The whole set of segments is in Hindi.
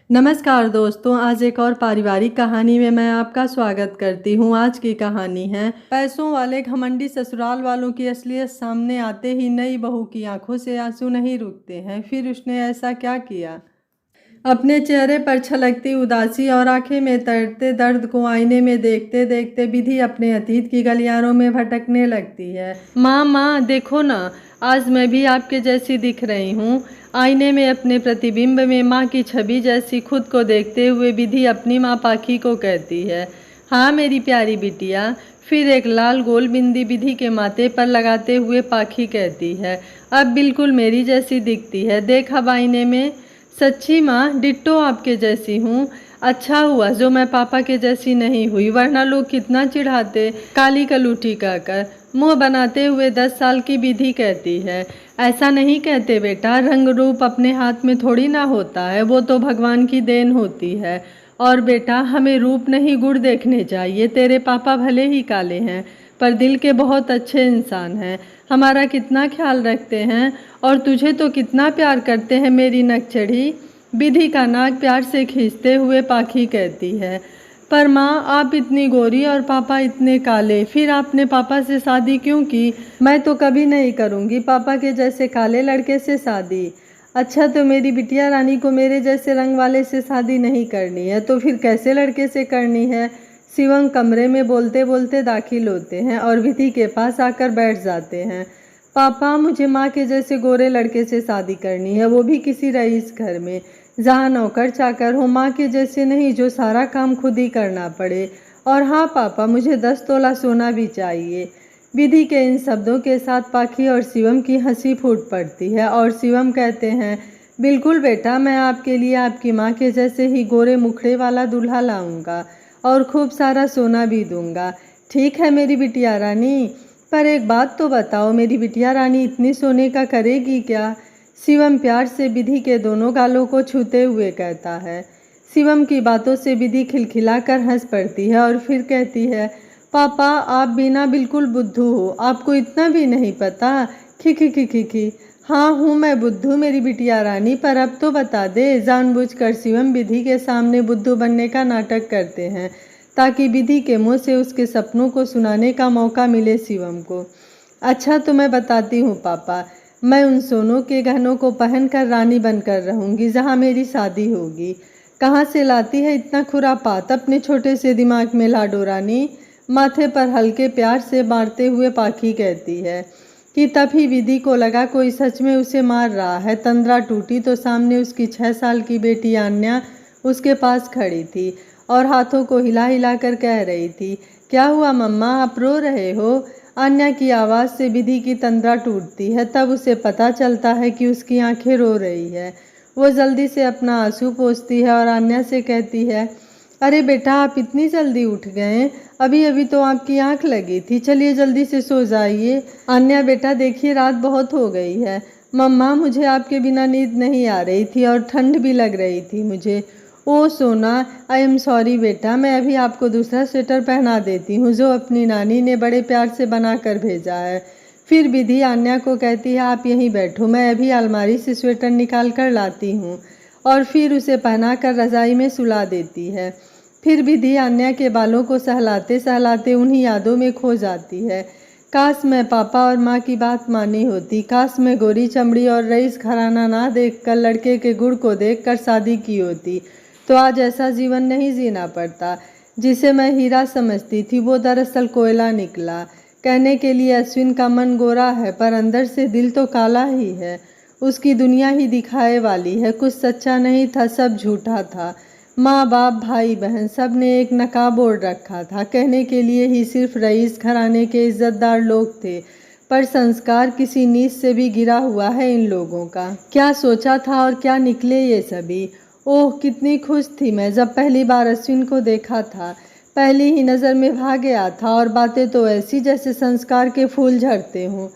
नमस्कार दोस्तों, आज एक और पारिवारिक कहानी में मैं आपका स्वागत करती हूँ। आज की कहानी है पैसों वाले घमंडी ससुराल वालों की असलियत सामने आते ही नई बहू की आंखों से आंसू नहीं रुकते हैं। फिर उसने ऐसा क्या किया? अपने चेहरे पर छलकती उदासी और आंखें में तैरते दर्द को आईने में देखते देखते विधि अपने अतीत की गलियारों में भटकने लगती है। माँ माँ देखो ना, आज मैं भी आपके जैसी दिख रही हूँ। आईने में अपने प्रतिबिंब में माँ की छवि जैसी खुद को देखते हुए विधि अपनी माँ पाखी को कहती है, हाँ मेरी प्यारी बिटिया। फिर एक लाल गोल बिंदी विधि के माथे पर लगाते हुए पाखी कहती है, अब बिल्कुल मेरी जैसी दिखती है, देख अब आईने में। सच्ची माँ, डिट्टो आपके जैसी हूँ। अच्छा हुआ जो मैं पापा के जैसी नहीं हुई, वरना लोग कितना चिढ़ाते। काली कलूटी कहकर मुंह बनाते हुए 10 साल की विधि कहती है, ऐसा नहीं कहते बेटा, रंग रूप अपने हाथ में थोड़ी ना होता है, वो तो भगवान की देन होती है। और बेटा, हमें रूप नहीं गुण देखने चाहिए। तेरे पापा भले ही काले हैं पर दिल के बहुत अच्छे इंसान हैं, हमारा कितना ख्याल रखते हैं और तुझे तो कितना प्यार करते हैं मेरी नकचढ़ी। विधि का नाक प्यार से खींचते हुए पाखी कहती है, पर माँ आप इतनी गोरी और पापा इतने काले, फिर आपने पापा से शादी क्यों की? मैं तो कभी नहीं करूँगी पापा के जैसे काले लड़के से शादी। अच्छा, तो मेरी बिटिया रानी को मेरे जैसे रंग वाले से शादी नहीं करनी है, तो फिर कैसे लड़के से करनी है? शिवम कमरे में बोलते बोलते दाखिल होते हैं और विधि के पास आकर बैठ जाते हैं। पापा, मुझे माँ के जैसे गोरे लड़के से शादी करनी है, वो भी किसी रईस घर में, जहाँ नौकर चाकर हो, माँ के जैसे नहीं जो सारा काम खुद ही करना पड़े। और हाँ पापा, मुझे 10 तोला सोना भी चाहिए। विधि के इन शब्दों के साथ पाखी और शिवम की हंसी फूट पड़ती है और शिवम कहते हैं, बिल्कुल बेटा, मैं आपके लिए आपकी माँ के जैसे ही गोरे मुखड़े वाला दूल्हा लाऊंगा और खूब सारा सोना भी दूंगा। ठीक है मेरी बिटिया रानी, पर एक बात तो बताओ, मेरी बिटिया रानी इतनी सोने का करेगी क्या? शिवम प्यार से विधि के दोनों गालों को छूते हुए कहता है। शिवम की बातों से विधि खिलखिलाकर हंस पड़ती है और फिर कहती है, पापा आप भी ना बिल्कुल बुद्धू हो, आपको इतना भी नहीं पता। खी खी खी खी। हाँ हूँ मैं बुद्धू मेरी बिटिया रानी, पर अब तो बता दे। जानबूझकर शिवम विधि के सामने बुद्धू बनने का नाटक करते हैं ताकि विधि के मुंह से उसके सपनों को सुनाने का मौका मिले शिवम को। अच्छा, तो मैं बताती हूँ पापा, मैं उन सोनों के गहनों को पहनकर रानी बनकर रहूँगी जहाँ मेरी शादी होगी। कहाँ से लाती है इतना खुरापात अपने छोटे से दिमाग में लाडो रानी? माथे पर हल्के प्यार से बांटते हुए पाखी कहती है कि तभी विधि को लगा कोई सच में उसे मार रहा है। तंद्रा टूटी तो सामने उसकी 6 साल की बेटी आन्या उसके पास खड़ी थी और हाथों को हिला हिला कर कह रही थी, क्या हुआ मम्मा, आप रो रहे हो? आन्या की आवाज़ से विधि की तंद्रा टूटती है, तब उसे पता चलता है कि उसकी आंखें रो रही है। वो जल्दी से अपना आंसू पोंछती है और आन्या से कहती है, अरे बेटा, आप इतनी जल्दी उठ गए? अभी अभी तो आपकी आंख लगी थी, चलिए जल्दी से सो जाइए। आन्या बेटा देखिए, रात बहुत हो गई है। मम्मा, मुझे आपके बिना नींद नहीं आ रही थी और ठंड भी लग रही थी मुझे। ओ सोना, आई एम सॉरी बेटा, मैं अभी आपको दूसरा स्वेटर पहना देती हूँ जो अपनी नानी ने बड़े प्यार से बना कर भेजा है। फिर विधि आन्या को कहती है, आप यहीं बैठो, मैं अभी अलमारी से स्वेटर निकाल कर लाती हूँ, और फिर उसे पहनाकर रजाई में सुला देती है। फिर विधि आन्या के बालों को सहलाते सहलाते उन्हीं यादों में खो जाती है। काश मैं पापा और माँ की बात मानी होती, काश मैं गोरी चमड़ी और रईस घराना ना देखकर लड़के के गुण को देखकर शादी की होती, तो आज ऐसा जीवन नहीं जीना पड़ता। जिसे मैं हीरा समझती थी वो दरअसल कोयला निकला। कहने के लिए अश्विन का मन गोरा है, पर अंदर से दिल तो काला ही है। उसकी दुनिया ही दिखाए वाली है, कुछ सच्चा नहीं था, सब झूठा था। माँ बाप भाई बहन सब ने एक नकाब ओढ़ रखा था, कहने के लिए ही सिर्फ रईस घराने के इज्जतदार लोग थे, पर संस्कार किसी नीच से भी गिरा हुआ है इन लोगों का। क्या सोचा था और क्या निकले ये सभी। ओह कितनी खुश थी मैं जब पहली बार अश्विन को देखा था, पहली ही नज़र में भा गया था। और बातें तो ऐसी जैसे संस्कार के फूल झड़ते हों,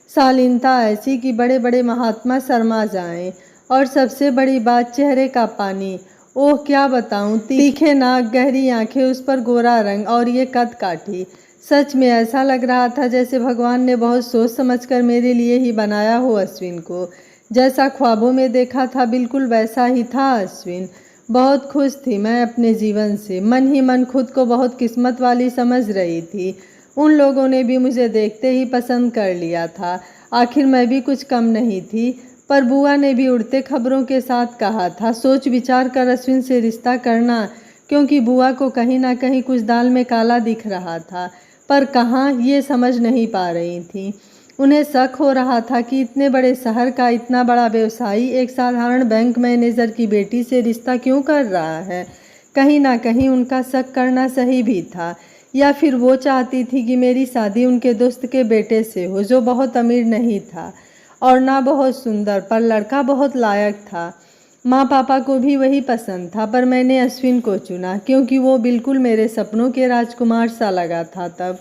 शालीनता ऐसी कि बड़े बड़े महात्मा शर्मा जाएं, और सबसे बड़ी बात चेहरे का पानी। ओह क्या बताऊं, तीखे नाक, गहरी आंखें, उस पर गोरा रंग और ये कद काठी। सच में ऐसा लग रहा था जैसे भगवान ने बहुत सोच समझकर मेरे लिए ही बनाया हो अश्विन को। जैसा ख्वाबों में देखा था बिल्कुल वैसा ही था अश्विन। बहुत खुश थी मैं अपने जीवन से, मन ही मन खुद को बहुत किस्मत वाली समझ रही थी। उन लोगों ने भी मुझे देखते ही पसंद कर लिया था। आखिर मैं भी कुछ कम नहीं थी। पर बुआ ने भी उड़ते खबरों के साथ कहा था सोच विचार कर अश्विन से रिश्ता करना, क्योंकि बुआ को कहीं ना कहीं कुछ दाल में काला दिख रहा था, पर कहाँ ये समझ नहीं पा रही थी। उन्हें शक हो रहा था कि इतने बड़े शहर का इतना बड़ा व्यवसायी एक साधारण बैंक मैनेजर की बेटी से रिश्ता क्यों कर रहा है। कहीं ना कहीं उनका शक करना सही भी था, या फिर वो चाहती थी कि मेरी शादी उनके दोस्त के बेटे से हो, जो बहुत अमीर नहीं था और ना बहुत सुंदर, पर लड़का बहुत लायक था। माँ पापा को भी वही पसंद था, पर मैंने अश्विन को चुना क्योंकि वो बिल्कुल मेरे सपनों के राजकुमार सा लगा था तब।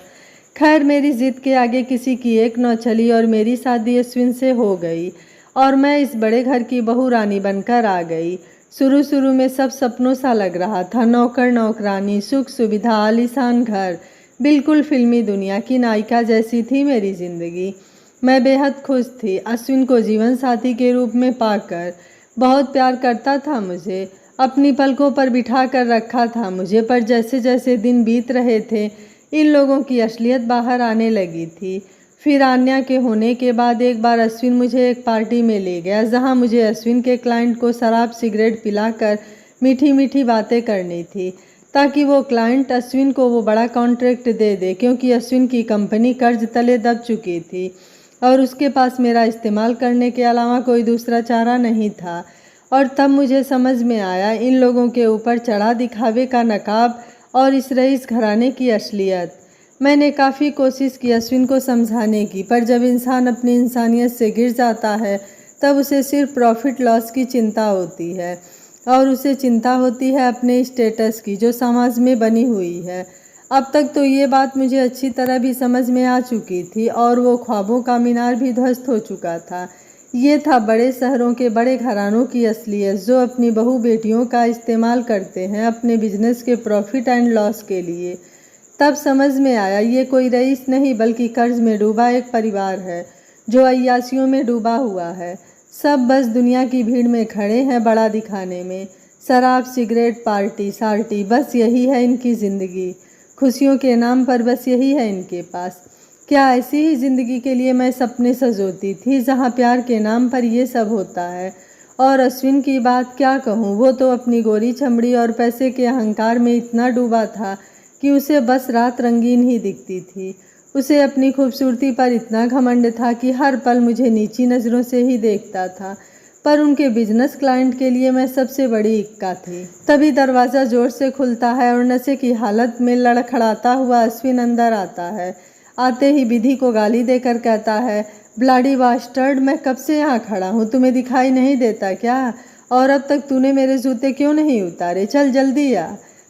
खैर, मेरी जिद के आगे किसी की एक न चली और मेरी शादी अश्विन से हो गई और मैं इस बड़े घर की बहू रानी बनकर आ गई। शुरू में सब सपनों सा लग रहा था, नौकर नौकरानी, सुख सुविधा, आलीशान घर, बिल्कुल फिल्मी दुनिया की नायिका जैसी थी मेरी जिंदगी। मैं बेहद खुश थी अश्विन को जीवन साथी के रूप में पाकर। बहुत प्यार करता था मुझे, अपनी पलकों पर बिठा कर रखा था मुझे, पर जैसे जैसे दिन बीत रहे थे इन लोगों की असलियत बाहर आने लगी थी। फिर आन्या के होने के बाद एक बार अश्विन मुझे एक पार्टी में ले गया, जहां मुझे अश्विन के क्लाइंट को शराब सिगरेट पिलाकर मीठी मीठी बातें करनी थी, ताकि वो क्लाइंट अश्विन को वो बड़ा कॉन्ट्रैक्ट दे दे, क्योंकि अश्विन की कंपनी कर्ज तले दब चुकी थी और उसके पास मेरा इस्तेमाल करने के अलावा कोई दूसरा चारा नहीं था। और तब मुझे समझ में आया इन लोगों के ऊपर चढ़ा दिखावे का नकाब और इस रईस घराने की असलियत। मैंने काफ़ी कोशिश की अश्विन को समझाने की, पर जब इंसान अपनी इंसानियत से गिर जाता है तब उसे सिर्फ प्रॉफिट लॉस की चिंता होती है, और उसे चिंता होती है अपने स्टेटस की जो समाज में बनी हुई है। अब तक तो ये बात मुझे अच्छी तरह भी समझ में आ चुकी थी और वो ख्वाबों का मीनार भी ध्वस्त हो चुका था। ये था बड़े शहरों के बड़े घरानों की असलियत, जो अपनी बहू बेटियों का इस्तेमाल करते हैं अपने बिजनेस के प्रॉफिट एंड लॉस के लिए। तब समझ में आया ये कोई रईस नहीं बल्कि कर्ज में डूबा एक परिवार है जो अय्यासियों में डूबा हुआ है। सब बस दुनिया की भीड़ में खड़े हैं बड़ा दिखाने में। शराब सिगरेट पार्टी सार्टी, बस यही है इनकी ज़िंदगी। खुशियों के नाम पर बस यही है इनके पास। क्या ऐसी ही ज़िंदगी के लिए मैं सपने सजोती थी जहाँ प्यार के नाम पर ये सब होता है। और अश्विन की बात क्या कहूँ, वो तो अपनी गोरी चमड़ी और पैसे के अहंकार में इतना डूबा था कि उसे बस रात रंगीन ही दिखती थी। उसे अपनी खूबसूरती पर इतना घमंड था कि हर पल मुझे नीची नज़रों से ही देखता था, पर उनके बिजनेस क्लाइंट के लिए मैं सबसे बड़ी इक्का थी। तभी दरवाज़ा जोर से खुलता है और नशे की हालत में लड़खड़ाता हुआ अश्विन अंदर आता है। आते ही विधि को गाली देकर कहता है, ब्लाडी बास्टर्ड, मैं कब से यहाँ खड़ा हूँ, तुम्हें दिखाई नहीं देता क्या? और अब तक तूने मेरे जूते क्यों नहीं उतारे? चल जल्दी आ,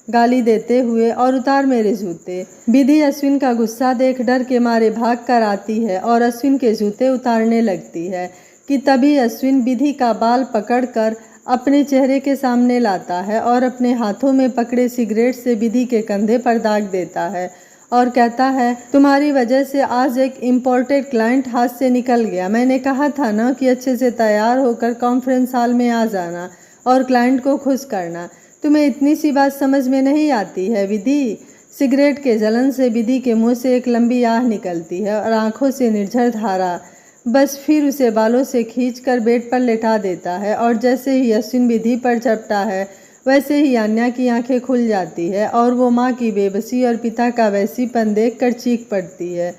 गाली देते हुए, और उतार मेरे जूते। विधि अश्विन का गुस्सा देख डर के मारे भाग कर आती है और अश्विन के जूते उतारने लगती है कि तभी अश्विन विधि का बाल पकड़कर अपने चेहरे के सामने लाता है और अपने हाथों में पकड़े सिगरेट से विधि के कंधे पर दाग देता है और कहता है, तुम्हारी वजह से आज एक इम्पोर्टेड क्लाइंट हाथ से निकल गया। मैंने कहा था ना कि अच्छे से तैयार होकर कॉन्फ्रेंस हॉल में आ जाना और क्लाइंट को खुश करना। तुम्हें इतनी सी बात समझ में नहीं आती है विधि? सिगरेट के जलन से विधि के मुंह से एक लंबी आह निकलती है और आंखों से निर्झर धारा। बस फिर उसे बालों से खींचकर बेड पर लेटा देता है और जैसे ही अश्विन विधि पर चपटा है वैसे ही आन्या की आंखें खुल जाती है और वो माँ की बेबसी और पिता का वैसीपन देखकर चीख पड़ती है।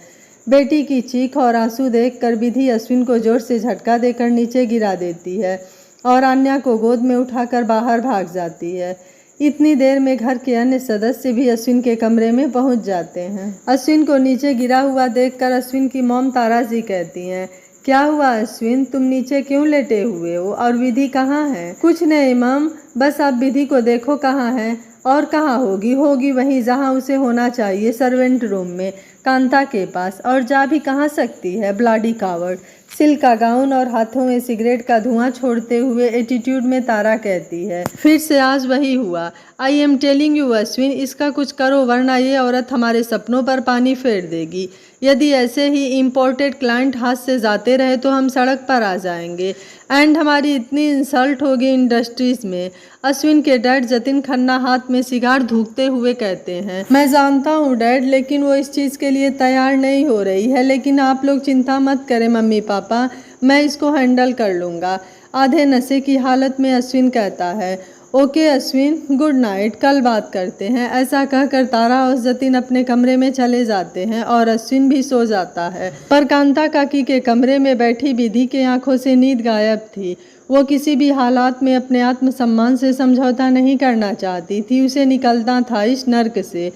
बेटी की चीख और आंसू देखकर विधि अश्विन को जोर से झटका देकर नीचे गिरा देती है और आन्या को गोद में उठाकर बाहर भाग जाती है। इतनी देर में घर के अन्य सदस्य भी अश्विन के कमरे में पहुंच जाते हैं। अश्विन को नीचे गिरा हुआ देखकर अश्विन की मॉम तारा जी कहती हैं, क्या हुआ अश्विन, तुम नीचे क्यों लेटे हुए हो और विधि कहाँ है? कुछ नहीं मम, बस आप विधि को देखो कहाँ है। और कहाँ होगी? होगी वहीं जहाँ उसे होना चाहिए, सर्वेंट रूम में, कांता के पास। और जा भी कहाँ सकती है, ब्लाडी कावर्ड। सिल्क का गाउन और हाथों में सिगरेट का धुआं छोड़ते हुए एटीट्यूड में तारा कहती है। फिर से आज वही हुआ। I am telling you Ashwin, इसका कुछ करो वरना ये औरत हमारे सपनों पर पानी फेर देगी। यदि ऐसे ही इम्पोर्टेड क्लाइंट हाथ से जाते रहे तो हम सड़क पर आ जाएंगे एंड हमारी इतनी इंसल्ट होगी इंडस्ट्रीज़ में। अश्विन के डैड जतिन खन्ना हाथ में सिगार धूकते हुए कहते हैं, मैं जानता हूँ डैड, लेकिन वो इस चीज़ के लिए तैयार नहीं हो रही है। लेकिन आप लोग चिंता मत करें मम्मी पापा, मैं इसको हैंडल कर लूँगा। आधे नशे की हालत में अश्विन कहता है, ओके अश्विन, गुड नाइट, कल बात करते हैं। ऐसा कहकर तारा और जतिन अपने कमरे में चले जाते हैं और अश्विन भी सो जाता है। पर कांता काकी के कमरे में बैठी विधि के आंखों से नींद गायब थी। वो किसी भी हालात में अपने आत्मसम्मान से समझौता नहीं करना चाहती थी। उसे निकलना था इस नर्क से,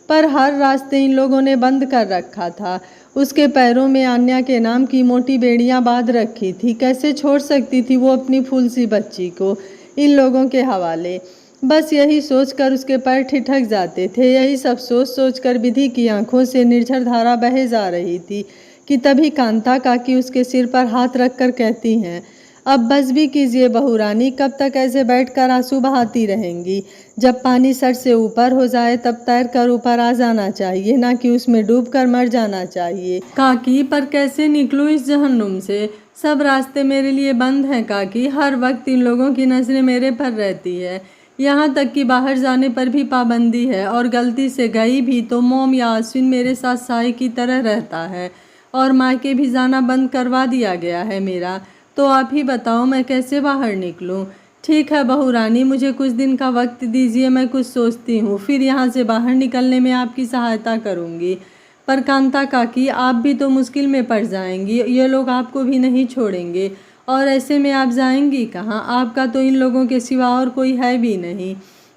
पर हर रास्ते इन लोगों ने बंद कर रखा था। उसके पैरों में आन्या के नाम की मोटी बेड़ियां बांध रखी थी। कैसे छोड़ सकती थी वो अपनी फूल सी बच्ची को इन लोगों के हवाले। बस यही सोचकर उसके पैर ठिठक जाते थे। यही सब सोचकर विधि की आंखों से निर्झर धारा बहे जा रही थी कि तभी कांता काकी उसके सिर पर हाथ रखकर कहती हैं, अब बस भी कीजिए बहू रानी, कब तक ऐसे बैठकर आंसू बहाती रहेंगी? जब पानी सर से ऊपर हो जाए तब तैर कर ऊपर आ जाना चाहिए, ना कि उसमें डूबकर मर जाना चाहिए। काकी, पर कैसे निकलूं इस जहन्नुम से? सब रास्ते मेरे लिए बंद हैं काकी। हर वक्त इन लोगों की नज़रें मेरे पर रहती है। यहाँ तक कि बाहर जाने पर भी पाबंदी है, और गलती से गई भी तो मोम या अश्विन मेरे साथ साए की तरह रहता है, और मायके भी जाना बंद करवा दिया गया है मेरा। तो आप ही बताओ मैं कैसे बाहर निकलूं? ठीक है बहू रानी, मुझे कुछ दिन का वक्त दीजिए, मैं कुछ सोचती हूँ, फिर यहाँ से बाहर निकलने में आपकी सहायता करूँगी। पर कांता काकी, आप भी तो मुश्किल में पड़ जाएंगी, ये लोग आपको भी नहीं छोड़ेंगे, और ऐसे में आप जाएंगी कहाँ? आपका तो इन लोगों के सिवा और कोई है भी नहीं।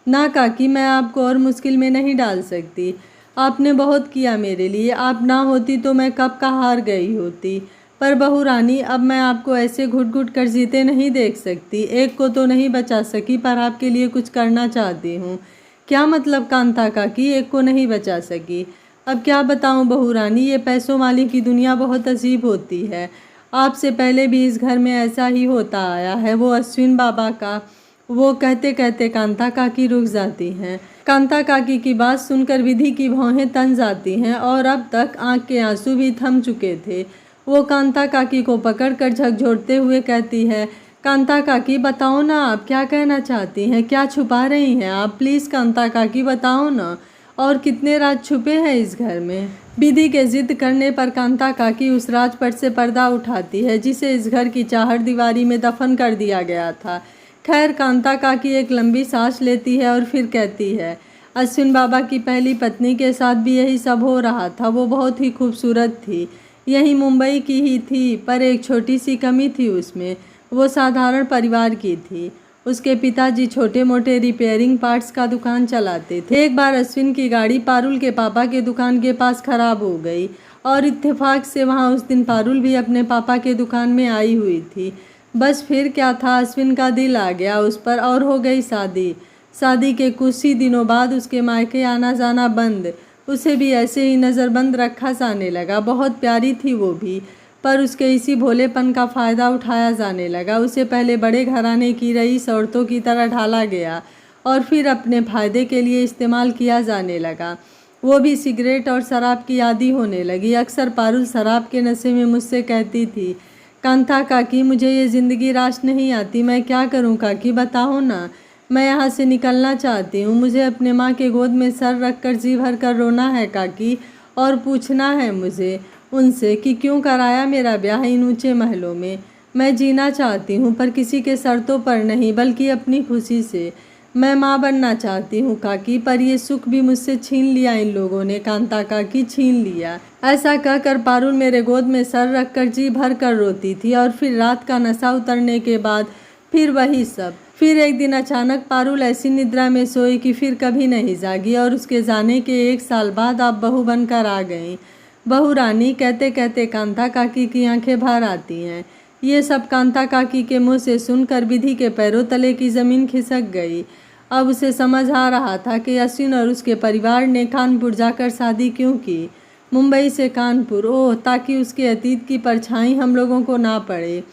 ना काकी, मैं आपको और मुश्किल में नहीं डाल सकती। आपने बहुत किया मेरे लिए, आप ना होती तो मैं कब का हार गई होती। पर बहू रानी, अब मैं आपको ऐसे घुट घुट कर जीते नहीं देख सकती। एक को तो नहीं बचा सकी, पर आपके लिए कुछ करना चाहती हूँ। क्या मतलब कांता काकी, एक को नहीं बचा सकी? अब क्या बताऊँ बहू रानी, ये पैसों वाली की दुनिया बहुत अजीब होती है। आपसे पहले भी इस घर में ऐसा ही होता आया है। वो अश्विन बाबा का, वो कहते कहते कांता काकी रुक जाती हैं। कांता काकी की बात सुनकर विधि की भौहें तन जाती हैं, और अब तक आँख के आंसू भी थम चुके थे। वो कांता काकी को पकड़कर झकझोरते हुए कहती है, कांता काकी बताओ ना, आप क्या कहना चाहती हैं? क्या छुपा रही हैं आप? प्लीज़ कांता काकी बताओ ना, और कितने राज छुपे हैं इस घर में? विधि के जिद करने पर कांता काकी उस राजपट से पर्दा उठाती है जिसे इस घर की चाहर दीवारी में दफन कर दिया गया था। खैर, कांता काकी एक लंबी सांस लेती है और फिर कहती है, अश्विन बाबा की पहली पत्नी के साथ भी यही सब हो रहा था। वो बहुत ही खूबसूरत थी, यही मुंबई की ही थी, पर एक छोटी सी कमी थी उसमें। वो साधारण परिवार की थी। उसके पिताजी छोटे मोटे रिपेयरिंग पार्ट्स का दुकान चलाते थे। एक बार अश्विन की गाड़ी पारुल के पापा के दुकान के पास खराब हो गई, और इत्तेफाक से वहाँ उस दिन पारुल भी अपने पापा के दुकान में आई हुई थी। बस फिर क्या था, अश्विन का दिल आ गया उस पर और हो गई शादी। शादी के कुछ ही दिनों बाद उसके मायके आना जाना बंद। उसे भी ऐसे ही नज़रबंद रखा जाने लगा। बहुत प्यारी थी वो भी, पर उसके इसी भोलेपन का फ़ायदा उठाया जाने लगा। उसे पहले बड़े घराने की रईस औरतों की तरह ढाला गया, और फिर अपने फ़ायदे के लिए इस्तेमाल किया जाने लगा। वो भी सिगरेट और शराब की आदी होने लगी। अक्सर पारुल शराब के नशे में मुझसे कहती थी, कांता काकी मुझे ये ज़िंदगी रास नहीं आती, मैं क्या करूँ काकी बताओ ना। मैं यहाँ से निकलना चाहती हूँ। मुझे अपने माँ के गोद में सर रख कर जी भर कर रोना है काकी, और पूछना है मुझे उनसे कि क्यों कराया मेरा ब्याह इन ऊंचे महलों में। मैं जीना चाहती हूँ, पर किसी के शर्तों पर नहीं, बल्कि अपनी खुशी से। मैं माँ बनना चाहती हूँ काकी, पर ये सुख भी मुझसे छीन लिया इन लोगों ने, कांता काकी छीन लिया। ऐसा कहकर पारुल मेरे गोद में सर रख कर जी भर कर रोती थी, और फिर रात का नशा उतरने के बाद फिर वही सब। फिर एक दिन अचानक पारुल ऐसी निद्रा में सोई कि फिर कभी नहीं जागी, और उसके जाने के 1 साल बाद आप बहू बनकर आ गईं। बहू रानी, कहते कहते कांता काकी की आंखें भर आती हैं। ये सब कांता काकी के मुंह से सुनकर विधि के पैरों तले की ज़मीन खिसक गई। अब उसे समझ आ रहा था कि अश्विन और उसके परिवार ने कानपुर जाकर शादी क्यों की। मुंबई से कानपुर, ओह, ताकि उसके अतीत की परछाई हम लोगों को ना पड़े।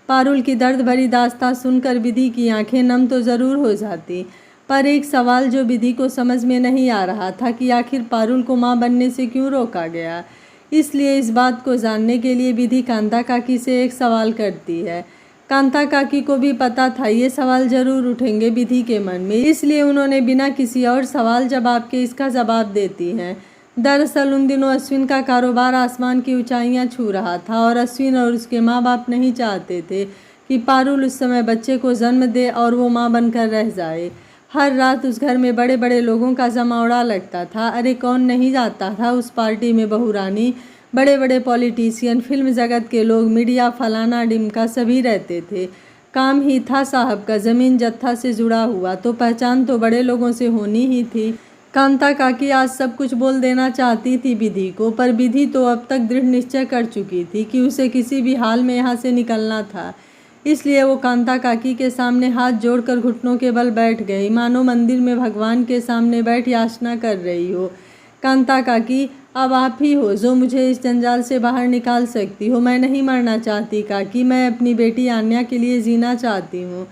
पारुल की दर्द भरी दास्तां सुनकर विधि की आंखें नम तो ज़रूर हो जाती, पर एक सवाल जो विधि को समझ में नहीं आ रहा था कि आखिर पारुल को माँ बनने से क्यों रोका गया। इसलिए इस बात को जानने के लिए विधि कांता काकी से एक सवाल करती है। कांता काकी को भी पता था ये सवाल जरूर उठेंगे विधि के मन में, इसलिए उन्होंने बिना किसी और सवाल जवाब के इसका जवाब देती हैं। दरअसल उन दिनों अश्विन का कारोबार आसमान की ऊंचाइयां छू रहा था और अश्विन और उसके माँ बाप नहीं चाहते थे कि पारुल उस समय बच्चे को जन्म दे और वो माँ बनकर रह जाए। हर रात उस घर में बड़े बड़े लोगों का जमावड़ा लगता था। अरे कौन नहीं जाता था उस पार्टी में, बहू रानी, बड़े बड़े पॉलिटिशियन, फिल्म जगत के लोग, मीडिया, फलाना डिमका सभी रहते थे। काम ही था साहब का ज़मीन जत्था से जुड़ा हुआ, तो पहचान तो बड़े लोगों से होनी ही थी। कांता काकी आज सब कुछ बोल देना चाहती थी विधि को, पर विधि तो अब तक दृढ़ निश्चय कर चुकी थी कि उसे किसी भी हाल में यहाँ से निकलना था। इसलिए वो कांता काकी के सामने हाथ जोड़कर घुटनों के बल बैठ गई, मानो मंदिर में भगवान के सामने बैठ याचना कर रही हो। कांता काकी, अब आप ही हो जो मुझे इस जंजाल से बाहर निकाल सकती हो। मैं नहीं मरना चाहती काकी, मैं अपनी बेटी आन्या के लिए जीना चाहती हूँ।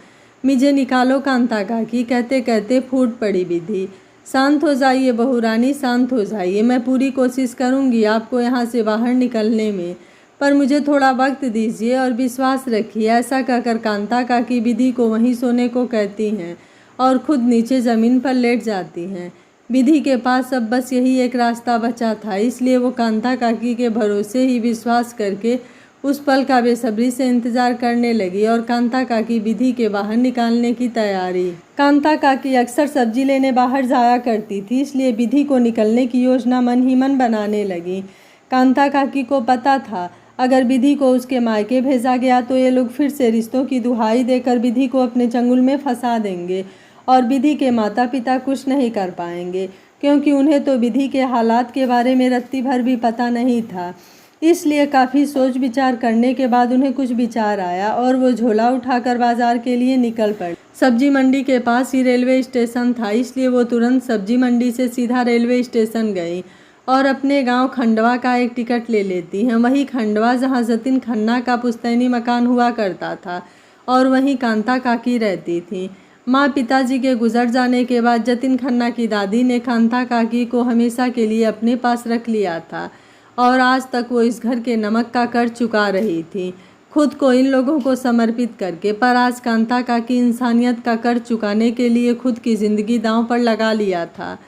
मुझे निकालो कांता काकी, कहते कहते फूट पड़ी विधि। शांत हो जाइए बहू रानी, शांत हो जाइए। मैं पूरी कोशिश करूँगी आपको यहाँ से बाहर निकलने में, पर मुझे थोड़ा वक्त दीजिए और विश्वास रखिए। ऐसा कहकर कांता काकी विधि को वहीं सोने को कहती हैं और खुद नीचे ज़मीन पर लेट जाती हैं। विधि के पास अब बस यही एक रास्ता बचा था, इसलिए वो कांता काकी के भरोसे ही विश्वास करके उस पल का बेसब्री से इंतजार करने लगी और कांता काकी विधि के बाहर निकालने की तैयारी। कांता काकी अक्सर सब्जी लेने बाहर जाया करती थी, इसलिए विधि को निकलने की योजना मन ही मन बनाने लगी। कांता काकी को पता था अगर विधि को उसके मायके भेजा गया तो ये लोग फिर से रिश्तों की दुहाई देकर विधि को अपने चंगुल में फंसा देंगे और विधि के माता पिता कुछ नहीं कर पाएंगे, क्योंकि उन्हें तो विधि के हालात के बारे में रत्ती भर भी पता नहीं था। इसलिए काफ़ी सोच विचार करने के बाद उन्हें कुछ विचार आया और वो झोला उठाकर बाजार के लिए निकल पड़ी। सब्जी मंडी के पास ही रेलवे स्टेशन था, इसलिए वो तुरंत सब्जी मंडी से सीधा रेलवे स्टेशन गई और अपने गांव खंडवा का एक टिकट ले लेती हैं। वही खंडवा जहां जतिन खन्ना का पुश्तैनी मकान हुआ करता था और वहीं कांता काकी रहती थी। माँ पिताजी के गुजर जाने के बाद जतिन खन्ना की दादी ने कांता काकी को हमेशा के लिए अपने पास रख लिया था और आज तक वो इस घर के नमक का कर चुका रही थी, खुद को इन लोगों को समर्पित करके। पर आज कांता काकी इंसानियत का कर चुकाने के लिए खुद की ज़िंदगी दांव पर लगा लिया था।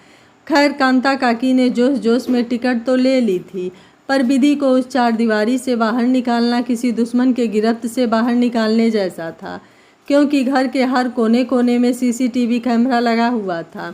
खैर कांता काकी ने जोश जोश में टिकट तो ले ली थी, पर विधि को उस चारदीवारी से बाहर निकालना किसी दुश्मन के गिरफ्त से बाहर निकालने जैसा था, क्योंकि घर के हर कोने कोने में सीसीटीवी कैमरा लगा हुआ था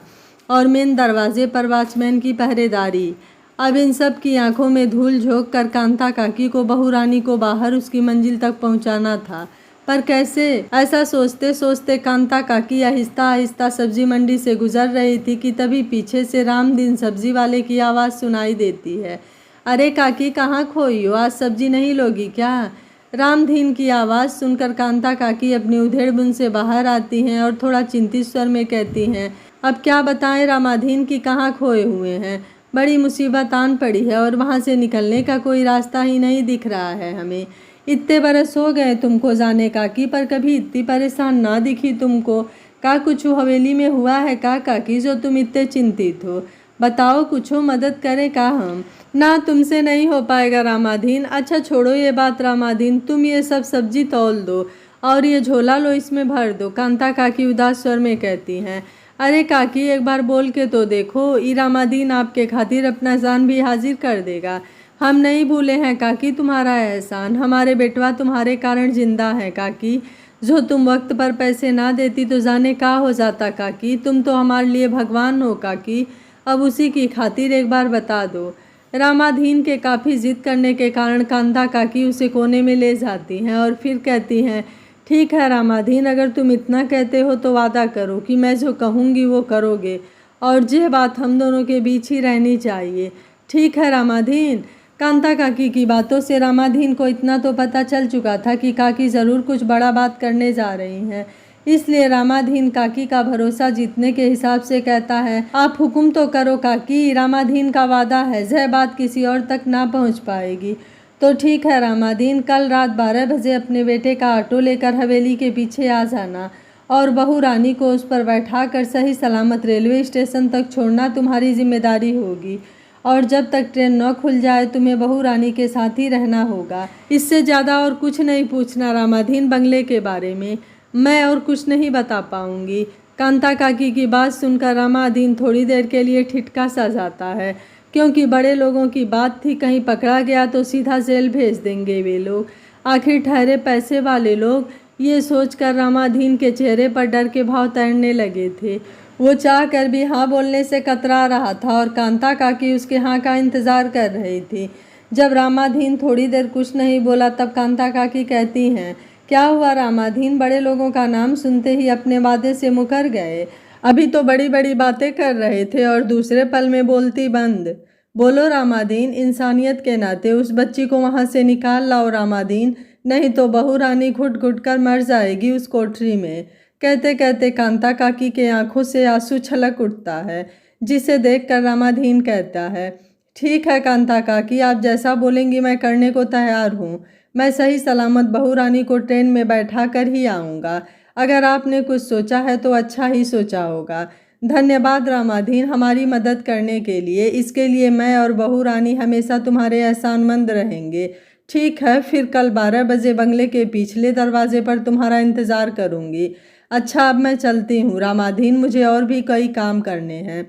और मेन दरवाजे पर वॉचमैन की पहरेदारी। अब इन सब की आंखों में धूल झोंक कर कांता काकी को, बहू रानी को बाहर उसकी मंजिल तक पहुंचाना था। पर कैसे? ऐसा सोचते सोचते कांता काकी आहिस्ता आहिस्ता सब्जी मंडी से गुजर रही थी कि तभी पीछे से रामदीन सब्जी वाले की आवाज़ सुनाई देती है। अरे काकी, कहाँ खोई हो? आज सब्जी नहीं लोगी क्या? रामदीन की आवाज़ सुनकर कांता काकी अपनी उधेड़बुन से बाहर आती हैं और थोड़ा चिंतित स्वर में कहती हैं, अब क्या बताएं रामाधीन की कहाँ खोए हुए हैं। बड़ी मुसीबत आन पड़ी है और वहाँ से निकलने का कोई रास्ता ही नहीं दिख रहा है हमें। इतने बरस हो गए तुमको जाने काकी, पर कभी इतनी परेशान ना दिखी तुमको। का कुछ हवेली में हुआ है का काकी जो तुम इतने चिंतित हो? बताओ, कुछ मदद करें का हम? ना, तुमसे नहीं हो पाएगा रामाधीन। अच्छा छोड़ो ये बात रामाधीन, तुम ये सब सब्जी तौल दो और ये झोला लो, इसमें भर दो, कांता काकी उदास स्वर में कहती हैं। अरे काकी, एक बार बोल के तो देखो, ई रामाधीन आपके खातिर अपना जान भी हाजिर कर देगा। हम नहीं भूले हैं काकी तुम्हारा एहसान, हमारे बेटवा तुम्हारे कारण जिंदा है काकी। जो तुम वक्त पर पैसे ना देती तो जाने का हो जाता काकी। तुम तो हमारे लिए भगवान हो काकी, अब उसी की खातिर एक बार बता दो। रामाधीन के काफ़ी जिद करने के कारण कांता काकी उसे कोने में ले जाती हैं और फिर कहती हैं, ठीक है रामाधीन, अगर तुम इतना कहते हो तो वादा करो कि मैं जो कहूँगी वो करोगे और ये बात हम दोनों के बीच ही रहनी चाहिए। ठीक है रामाधीन। कांता काकी की बातों से रामाधीन को इतना तो पता चल चुका था कि काकी ज़रूर कुछ बड़ा बात करने जा रही हैं, इसलिए रामाधीन काकी का भरोसा जीतने के हिसाब से कहता है, आप हुक्म तो करो काकी, रामाधीन का वादा है यह बात किसी और तक ना पहुंच पाएगी। तो ठीक है रामाधीन, कल रात 12 बजे अपने बेटे का ऑटो लेकर हवेली के पीछे आ जाना और बहू रानी को उस पर बैठा कर सही सलामत रेलवे स्टेशन तक छोड़ना तुम्हारी जिम्मेदारी होगी। और जब तक ट्रेन न खुल जाए तुम्हें बहू रानी के साथ ही रहना होगा। इससे ज़्यादा और कुछ नहीं पूछना रामाधीन बंगले के बारे में, मैं और कुछ नहीं बता पाऊँगी। कांता काकी की बात सुनकर रामाधीन थोड़ी देर के लिए ठिठका सा जाता है, क्योंकि बड़े लोगों की बात थी, कहीं पकड़ा गया तो सीधा जेल भेज देंगे वे लोग, आखिर ठहरे पैसे वाले लोग। ये सोचकर रामाधीन के चेहरे पर डर के भाव तैरने लगे थे। वो चाह कर भी हाँ बोलने से कतरा रहा था और कांता काकी उसके हाँ का इंतज़ार कर रही थी। जब रामाधीन थोड़ी देर कुछ नहीं बोला तब कांता काकी कहती हैं, क्या हुआ रामाधीन, बड़े लोगों का नाम सुनते ही अपने वादे से मुकर गए? अभी तो बड़ी बड़ी बातें कर रहे थे और दूसरे पल में बोलती बंद। बोलो रामाधीन, इंसानियत के नाते उस बच्ची को वहाँ से निकाल लाओ रामाधीन, नहीं तो बहू रानी घुट घुट कर मर जाएगी उस कोठरी में। कहते कहते कांता काकी के आंखों से आंसू छलक उठता है, जिसे देखकर रामाधीन कहता है, ठीक है कांता काकी, आप जैसा बोलेंगी मैं करने को तैयार हूँ। मैं सही सलामत बहू रानी को ट्रेन में बैठा कर ही आऊँगा। अगर आपने कुछ सोचा है तो अच्छा ही सोचा होगा। धन्यवाद रामाधीन हमारी मदद करने के लिए। इसके लिए मैं और बहू रानी हमेशा तुम्हारे एहसानमंद रहेंगे। ठीक है, फिर कल 12 बजे बंगले के पिछले दरवाजे पर तुम्हारा इंतज़ार करूँगी। अच्छा, अब मैं चलती हूँ रामाधीन, मुझे और भी कई काम करने हैं।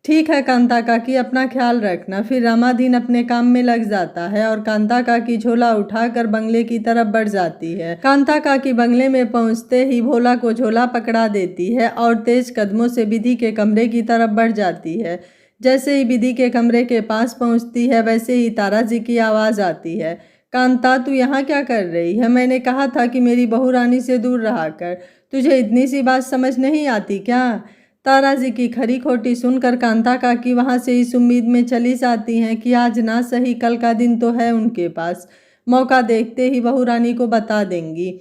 ठीक है कांता काकी, अपना ख्याल रखना। फिर रामाधीन अपने काम में लग जाता है और कांता काकी झोला उठाकर बंगले की तरफ बढ़ जाती है। कांता काकी बंगले में पहुंचते ही भोला को झोला पकड़ा देती है और तेज कदमों से विधि के कमरे की तरफ बढ़ जाती है। जैसे ही विधि के कमरे के पास पहुंचती है वैसे ही तारा जी की आवाज़ आती है, कांता तू यहाँ क्या कर रही है? मैंने कहा था कि मेरी बहू रानी से दूर रहा कर, तुझे इतनी सी बात समझ नहीं आती क्या? तारा जी की खरी खोटी सुनकर कांता काकी वहाँ से इस उम्मीद में चली जाती हैं कि आज ना सही कल का दिन तो है उनके पास, मौका देखते ही बहू रानी को बता देंगी।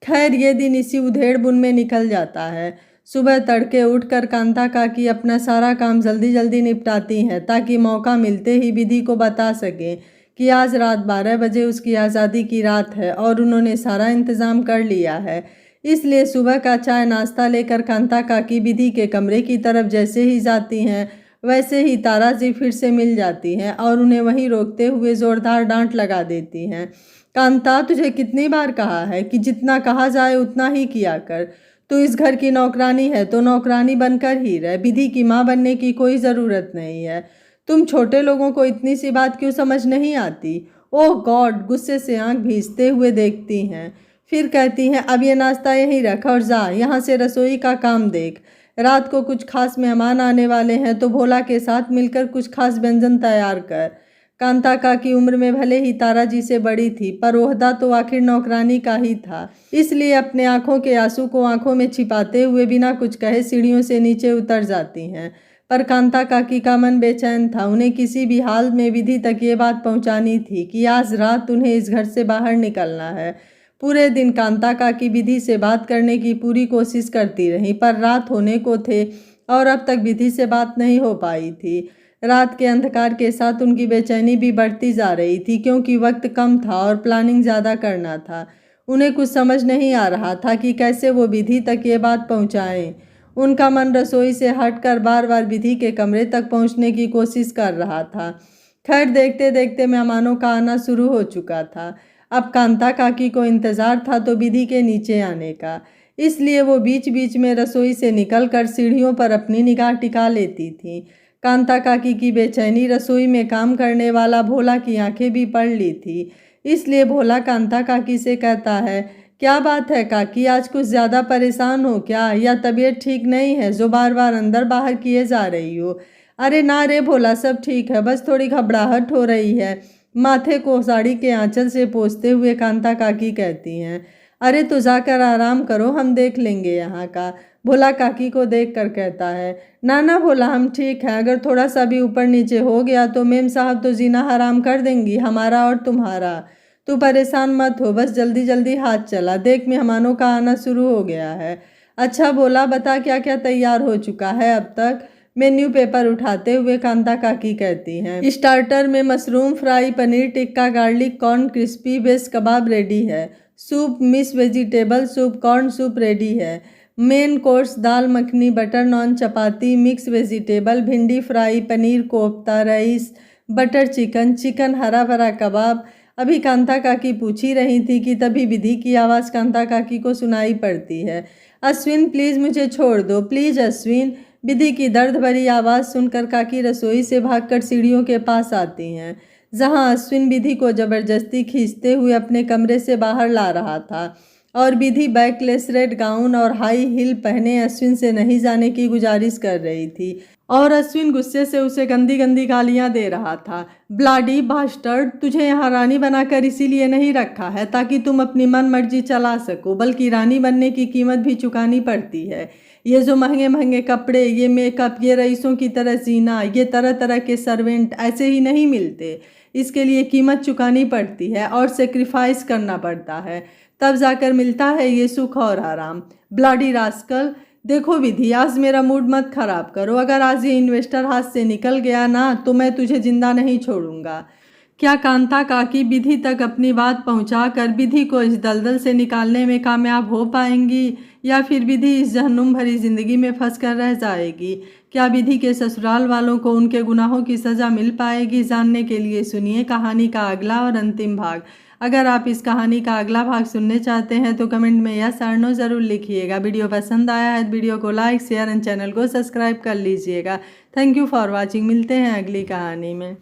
खैर ये दिन इसी उधेड़ बुन में निकल जाता है। सुबह तड़के उठकर कांता काकी अपना सारा काम जल्दी जल्दी निपटाती हैं ताकि मौका मिलते ही विधि को बता सकें कि आज रात 12 बजे उसकी आज़ादी की रात है और उन्होंने सारा इंतज़ाम कर लिया है। इसलिए सुबह का चाय नाश्ता लेकर कांता काकी विधि के कमरे की तरफ जैसे ही जाती हैं वैसे ही तारा जी फिर से मिल जाती हैं और उन्हें वहीं रोकते हुए ज़ोरदार डांट लगा देती हैं। कांता, तुझे कितनी बार कहा है कि जितना कहा जाए उतना ही किया कर। तू इस घर की नौकरानी है तो नौकरानी बनकर ही रह, विधि की माँ बनने की कोई ज़रूरत नहीं है। तुम छोटे लोगों को इतनी सी बात क्यों समझ नहीं आती? ओह गॉड, गुस्से से आंख भींचते हुए देखती हैं। फिर कहती हैं, अब ये नाश्ता यहीं रख और जा यहाँ से रसोई का काम देख। रात को कुछ खास मेहमान आने वाले हैं तो भोला के साथ मिलकर कुछ खास व्यंजन तैयार कर। कांता काकी उम्र में भले ही तारा जी से बड़ी थी पर ओहदा तो आखिर नौकरानी का ही था, इसलिए अपने आंखों के आंसू को आंखों में छिपाते हुए बिना कुछ कहे सीढ़ियों से नीचे उतर जाती हैं। पर कांता काकी का मन बेचैन था, उन्हें किसी भी हाल में विधि तक ये बात पहुंचानी थी कि आज रात उन्हें इस घर से बाहर निकलना है। पूरे दिन कांता काकी विधि से बात करने की पूरी कोशिश करती रहीं पर रात होने को थे और अब तक विधि से बात नहीं हो पाई थी। रात के अंधकार के साथ उनकी बेचैनी भी बढ़ती जा रही थी क्योंकि वक्त कम था और प्लानिंग ज़्यादा करना था। उन्हें कुछ समझ नहीं आ रहा था कि कैसे वो विधि तक ये बात पहुंचाएं। उनका मन रसोई से हटकर बार बार विधि के कमरे तक पहुंचने की कोशिश कर रहा था। खैर देखते देखते मेहमानों का आना शुरू हो चुका था। अब कांता काकी को इंतज़ार था तो विधि के नीचे आने का, इसलिए वो बीच बीच में रसोई से निकलकर सीढ़ियों पर अपनी निगाह टिका लेती थी। कांता काकी की बेचैनी रसोई में काम करने वाला भोला की आंखें भी पढ़ ली थी, इसलिए भोला कांता काकी से कहता है, क्या बात है काकी, आज कुछ ज़्यादा परेशान हो क्या, या तबीयत ठीक नहीं है जो बार बार अंदर बाहर किए जा रही हो? अरे ना रे भोला, सब ठीक है, बस थोड़ी घबराहट हो रही है। माथे को साड़ी के आंचल से पोंछते हुए कांता काकी कहती हैं। अरे तो जाकर आराम करो, हम देख लेंगे यहाँ का। भोला काकी को देखकर कहता है, ना ना भोला, हम ठीक हैं, अगर थोड़ा सा भी ऊपर नीचे हो गया तो मेम साहब तो जीना हराम कर देंगी, हमारा और तुम्हारा। तू परेशान मत हो, बस जल्दी जल्दी हाथ चला, देख मेहमानों का आना शुरू हो गया है। अच्छा भोला, बता क्या क्या तैयार हो चुका है अब तक? मेन्यू पेपर उठाते हुए कांता काकी कहती हैं। स्टार्टर में mushroom fry, paneer tikka, garlic corn crispy base kebab ready है। Soup mix vegetable soup, corn soup ready है। Main course dal makhani, butter naan, chapati, mix vegetable, bhindi fry, paneer kofta, rice, butter chicken, chicken hara bhara कबाब। अभी कांता काकी पूछ ही रही थी कि तभी विधि की आवाज़ कांता काकी को सुनाई पड़ती है। अश्विन प्लीज़ मुझे छोड़ दो, प्लीज़ अश्विन। विधि की दर्द भरी आवाज़ सुनकर काकी रसोई से भागकर सीढ़ियों के पास आती हैं, जहां अश्विन विधि को जबरदस्ती खींचते हुए अपने कमरे से बाहर ला रहा था और विधि बैकलेस रेड गाउन और हाई हील पहने अश्विन से नहीं जाने की गुजारिश कर रही थी और अश्विन गुस्से से उसे गंदी गंदी गालियां दे रहा था। ब्लाडी बास्टर्ड, तुझे यहाँ रानी बनाकर इसीलिए नहीं रखा है ताकि तुम अपनी मन मर्जी चला सको, बल्कि रानी बनने की कीमत भी चुकानी पड़ती है। ये जो महंगे महंगे कपड़े, ये मेकअप, ये रईसों की तरह जीना, ये तरह तरह के सर्वेंट ऐसे ही नहीं मिलते। इसके लिए कीमत चुकानी पड़ती है और सेक्रीफाइस करना पड़ता है, तब जाकर मिलता है ये सुख और आराम। ब्लाडी रास्कल, देखो विधि, आज मेरा मूड मत खराब करो। अगर आज ये इन्वेस्टर हाथ से निकल गया ना तो मैं तुझे जिंदा नहीं छोड़ूंगा। क्या कांता काकी विधि तक अपनी बात पहुंचाकर विधि को इस दलदल से निकालने में कामयाब हो पाएंगी या फिर विधि इस जहन्नुम भरी जिंदगी में फंस कर रह जाएगी? क्या विधि के ससुराल वालों को उनके गुनाहों की सज़ा मिल पाएगी? जानने के लिए सुनिए कहानी का अगला और अंतिम भाग। अगर आप इस कहानी का अगला भाग सुनने चाहते हैं तो कमेंट में यस और नो ज़रूर लिखिएगा। वीडियो पसंद आया है तो वीडियो को लाइक, शेयर एंड चैनल को सब्सक्राइब कर लीजिएगा। Thank you for watching. मिलते हैं अगली कहानी में।